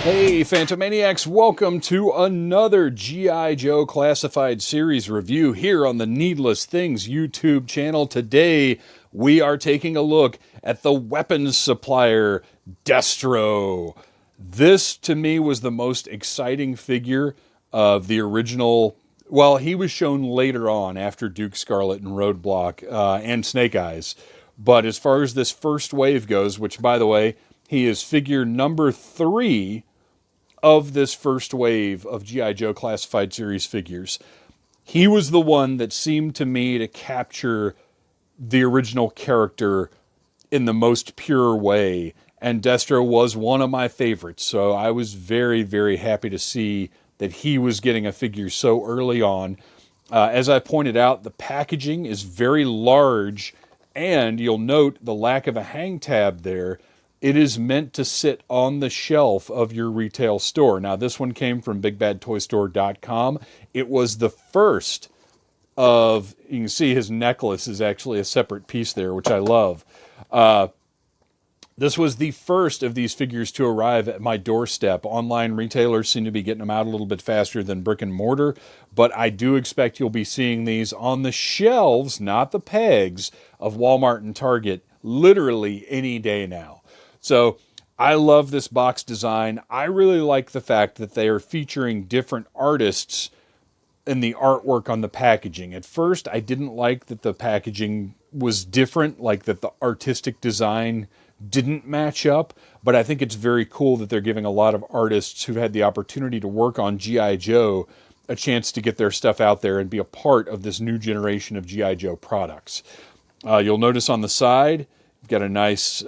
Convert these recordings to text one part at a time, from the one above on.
Hey, Phantomaniacs, welcome to another G.I. Joe Classified Series review here on the Needless Things YouTube channel. Today, we are taking a look at the weapons supplier, Destro. This, to me, was the most exciting figure of the original. Well, he was shown later on after Duke Scarlet and Roadblock and Snake Eyes. But as far as this first wave goes, which, by the way, he is figure number 3 of this first wave of G.I. Joe Classified Series figures. He was the one that seemed to me to capture the original character in the most pure way, and Destro was one of my favorites, so I was very, very happy to see that he was getting a figure so early on. As I pointed out, the packaging is very large, and you'll note the lack of a hang tab there. It is meant to sit on the shelf of your retail store. Now, this one came from BigBadToyStore.com. It was the first of, you can see his necklace is actually a separate piece there, which I love. This was the first of these figures to arrive at my doorstep. Online retailers seem to be getting them out a little bit faster than brick and mortar, but I do expect you'll be seeing these on the shelves, not the pegs, of Walmart and Target literally any day now. So I love this box design. I really like the fact that they are featuring different artists in the artwork on the packaging. At first, I didn't like that the packaging was different, like that the artistic design didn't match up, but I think it's very cool that they're giving a lot of artists who've had the opportunity to work on G.I. Joe a chance to get their stuff out there and be a part of this new generation of G.I. Joe products. You'll notice on the side, you've got a nice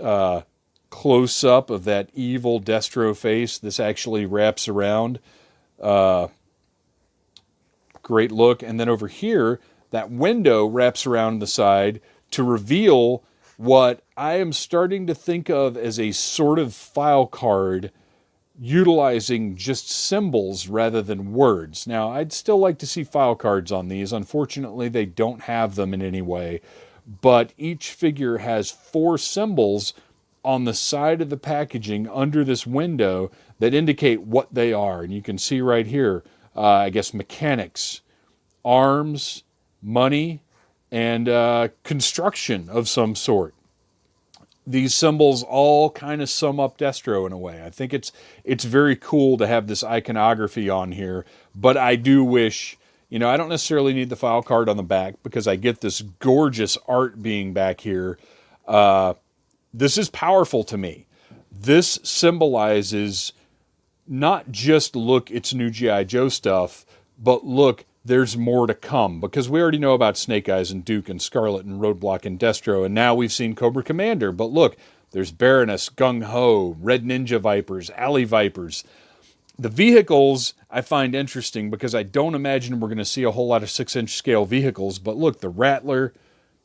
close-up of that evil Destro face. This actually wraps around. Great look. And then over here, that window wraps around the side to reveal what I am starting to think of as a sort of file card utilizing just symbols rather than words. Now, I'd still like to see file cards on these. Unfortunately, they don't have them in any way. But each figure has 4 symbols on the side of the packaging under this window that indicate what they are. And you can see right here, I guess, mechanics, arms, money, and construction of some sort. These symbols all kind of sum up Destro in a way. I think it's very cool to have this iconography on here, but I do wish, I don't necessarily need the file card on the back because I get this gorgeous art being back here. This is powerful to me. This symbolizes not just, look, it's new G.I. Joe stuff, but look, there's more to come. Because we already know about Snake Eyes and Duke and Scarlet and Roadblock and Destro, and now we've seen Cobra Commander. But look, there's Baroness, Gung Ho, Red Ninja Vipers, Alley Vipers. The vehicles I find interesting because I don't imagine we're going to see a whole lot of 6-inch scale vehicles. But look, the Rattler,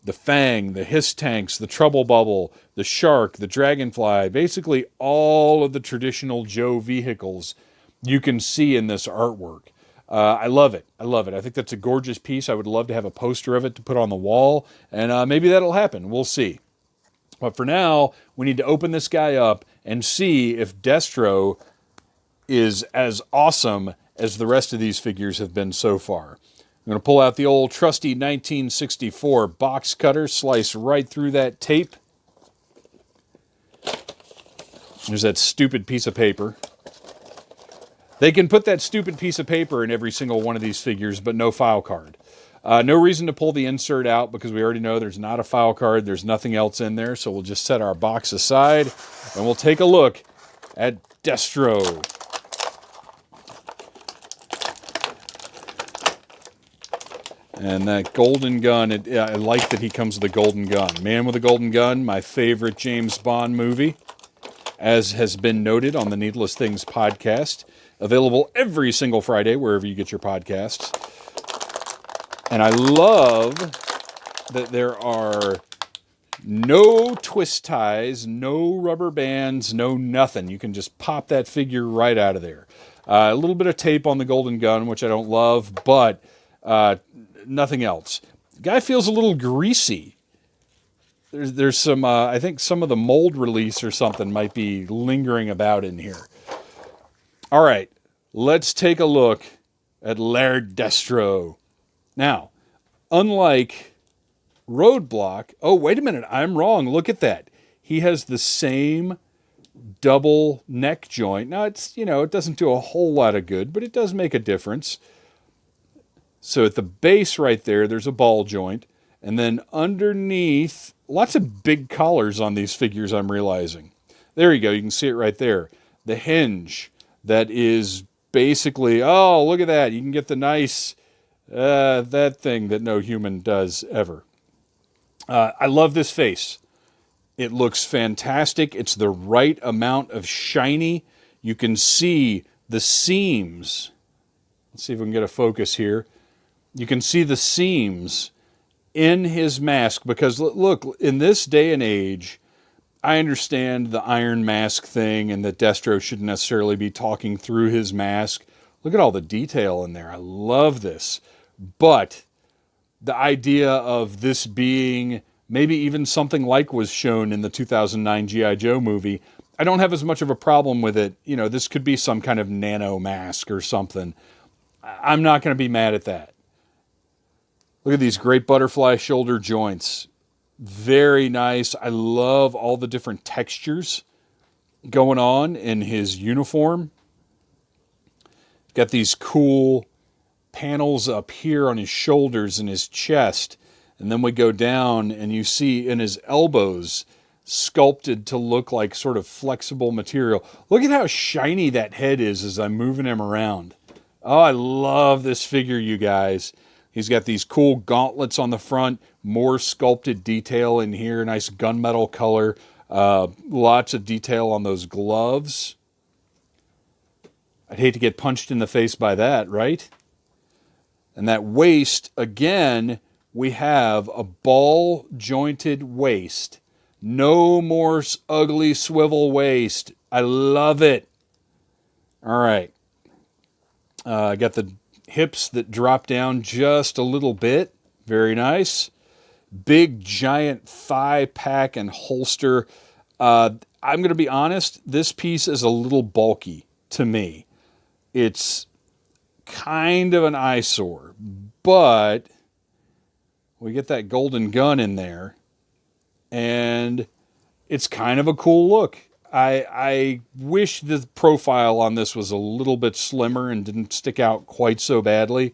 the Fang, the Hiss Tanks, the Trouble Bubble, the Shark, the Dragonfly, basically all of the traditional Joe vehicles you can see in this artwork. I love it. I love it. I think that's a gorgeous piece. I would love to have a poster of it to put on the wall, and maybe that'll happen. We'll see. But for now, we need to open this guy up and see if Destro is as awesome as the rest of these figures have been so far. I'm going to pull out the old trusty 1964 box cutter, slice right through that tape. There's that stupid piece of paper. They can put that stupid piece of paper in every single one of these figures, but no file card. No reason to pull the insert out because we already know there's not a file card. There's nothing else in there, so we'll just set our box aside, and we'll take a look at Destro. And that golden gun, I like that he comes with a golden gun. Man with a Golden Gun, my favorite James Bond movie, as has been noted on the Needless Things podcast. Available every single Friday, wherever you get your podcasts. And I love that there are no twist ties, no rubber bands, no nothing. You can just pop that figure right out of there. A little bit of tape on the Golden Gun, which I don't love, but nothing else. The guy feels a little greasy. There's some, I think some of the mold release or something might be lingering about in here. All right, let's take a look at Laird Destro. Now, unlike Roadblock, oh, wait a minute, I'm wrong. Look at that. He has the same double neck joint. Now, it doesn't do a whole lot of good, but it does make a difference. So at the base right there, there's a ball joint. And then underneath, lots of big collars on these figures, I'm realizing. There you go. You can see it right there. The hinge that is basically, oh, look at that. You can get the nice, that thing that no human does ever. I love this face. It looks fantastic. It's the right amount of shiny. You can see the seams. Let's see if we can get a focus here. You can see the seams in his mask because, look, in this day and age, I understand the iron mask thing and that Destro shouldn't necessarily be talking through his mask. Look at all the detail in there. I love this. But the idea of this being maybe even something like was shown in the 2009 G.I. Joe movie, I don't have as much of a problem with it. This could be some kind of nano mask or something. I'm not going to be mad at that. Look at these great butterfly shoulder joints. Very nice. I love all the different textures going on in his uniform. Got these cool panels up here on his shoulders and his chest. And then we go down and you see in his elbows sculpted to look like sort of flexible material. Look at how shiny that head is as I'm moving him around. Oh, I love this figure, you guys. He's got these cool gauntlets on the front, more sculpted detail in here, nice gunmetal color, lots of detail on those gloves. I'd hate to get punched in the face by that, right? And that waist, again, we have a ball-jointed waist. No more ugly swivel waist. I love it. All right. I got the hips that drop down just a little bit. Very nice. Big, giant thigh pack and holster. I'm going to be honest, this piece is a little bulky to me. It's kind of an eyesore, but we get that golden gun in there, and it's kind of a cool look. I wish the profile on this was a little bit slimmer and didn't stick out quite so badly,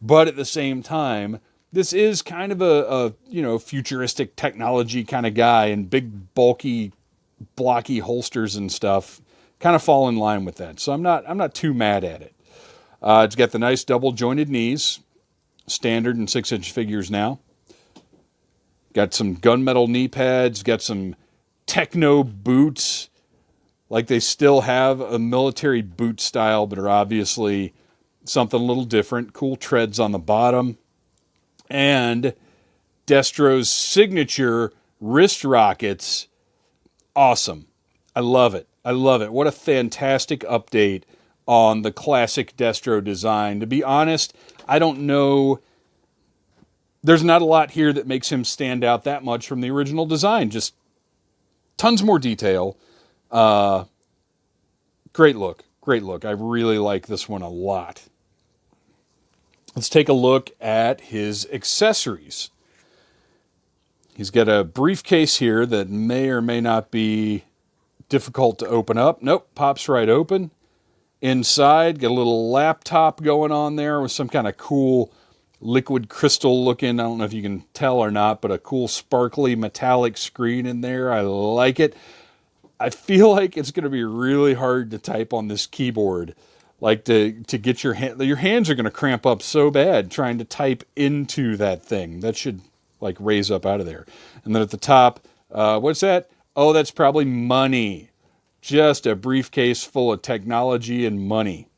but at the same time, this is kind of a futuristic technology kind of guy, and big, bulky, blocky holsters and stuff kind of fall in line with that. So I'm not too mad at it. It's got the nice double jointed knees, standard in 6-inch figures now. Got some gunmetal knee pads, got some techno boots, like they still have a military boot style, but are obviously something a little different. Cool treads on the bottom. And Destro's signature wrist rockets. Awesome. I love it. I love it. What a fantastic update on the classic Destro design. To be honest, I don't know. There's not a lot here that makes him stand out that much from the original design. Just tons more detail. Great look. Great look. I really like this one a lot. Let's take a look at his accessories. He's got a briefcase here that may or may not be difficult to open up. Nope, pops right open. Inside, got a little laptop going on there with some kind of cool liquid crystal looking, I don't know if you can tell or not, but a cool sparkly metallic screen in there. I like it. I feel like it's going to be really hard to type on this keyboard. Like to get your hands are going to cramp up so bad trying to type into that thing. That should like raise up out of there. And then at the top, what's that? Oh, that's probably money. Just a briefcase full of technology and money.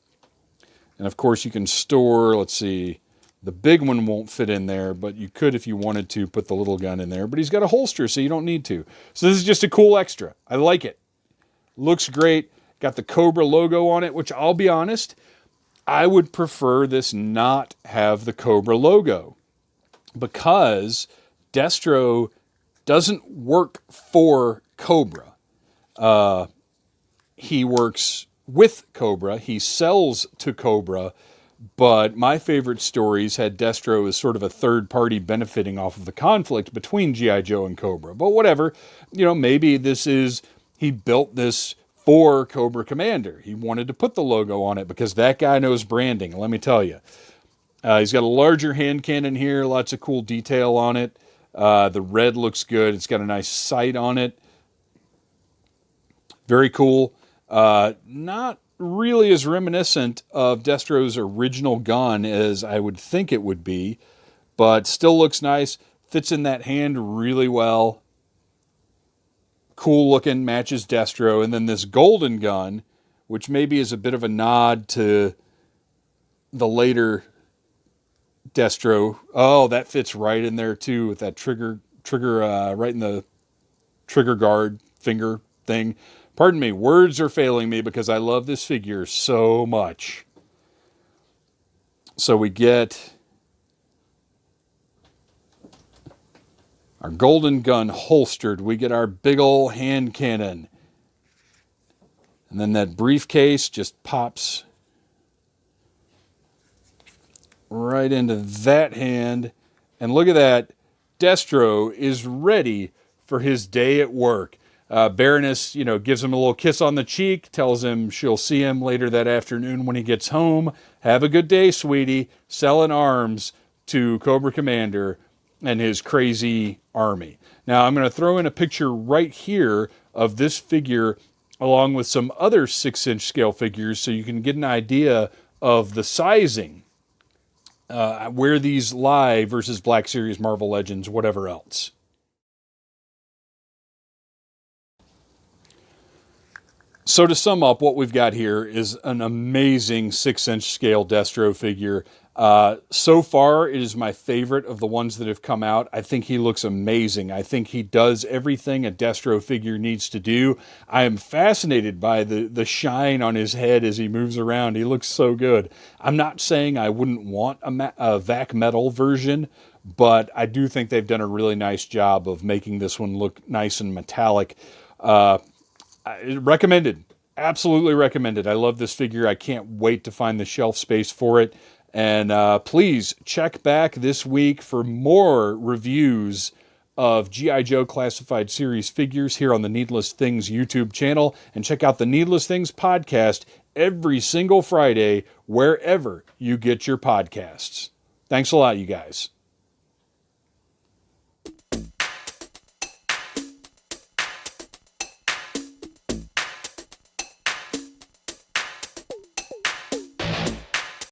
And of course you can store, let's see, the big one won't fit in there, but you could, if you wanted to, put the little gun in there. But he's got a holster, so you don't need to. So this is just a cool extra. I like it. Looks great. Got the Cobra logo on it, which I'll be honest, I would prefer this not have the Cobra logo, because Destro doesn't work for Cobra. He works with Cobra. He sells to Cobra, but my favorite stories had Destro as sort of a third party benefiting off of the conflict between G.I. Joe and Cobra. But whatever, maybe he built this for Cobra Commander. He wanted to put the logo on it because that guy knows branding, let me tell you. He's got a larger hand cannon here, lots of cool detail on it. The red looks good. It's got a nice sight on it. Very cool. Not really as reminiscent of Destro's original gun as I would think it would be, but still looks nice. Fits in that hand really well. Cool looking, matches Destro. And then this golden gun, which maybe is a bit of a nod to the later Destro. Oh, that fits right in there too with that trigger right in the trigger guard finger thing. Pardon me, words are failing me because I love this figure so much. So we get our golden gun holstered. We get our big ol' hand cannon. And then that briefcase just pops right into that hand. And look at that. Destro is ready for his day at work. Baroness, gives him a little kiss on the cheek, tells him she'll see him later that afternoon when he gets home. Have a good day, sweetie. Selling arms to Cobra Commander and his crazy army. Now, I'm going to throw in a picture right here of this figure along with some other 6-inch scale figures so you can get an idea of the sizing, where these lie versus Black Series, Marvel Legends, whatever else. So to sum up, what we've got here is an amazing 6-inch scale Destro figure. So far, it is my favorite of the ones that have come out. I think he looks amazing. I think he does everything a Destro figure needs to do. I am fascinated by the shine on his head as he moves around. He looks so good. I'm not saying I wouldn't want a vac metal version, but I do think they've done a really nice job of making this one look nice and metallic. Recommended. Absolutely recommended. I love this figure. I can't wait to find the shelf space for it. And please check back this week for more reviews of G.I. Joe Classified Series figures here on the Needless Things YouTube channel. And check out the Needless Things podcast every single Friday, wherever you get your podcasts. Thanks a lot, you guys.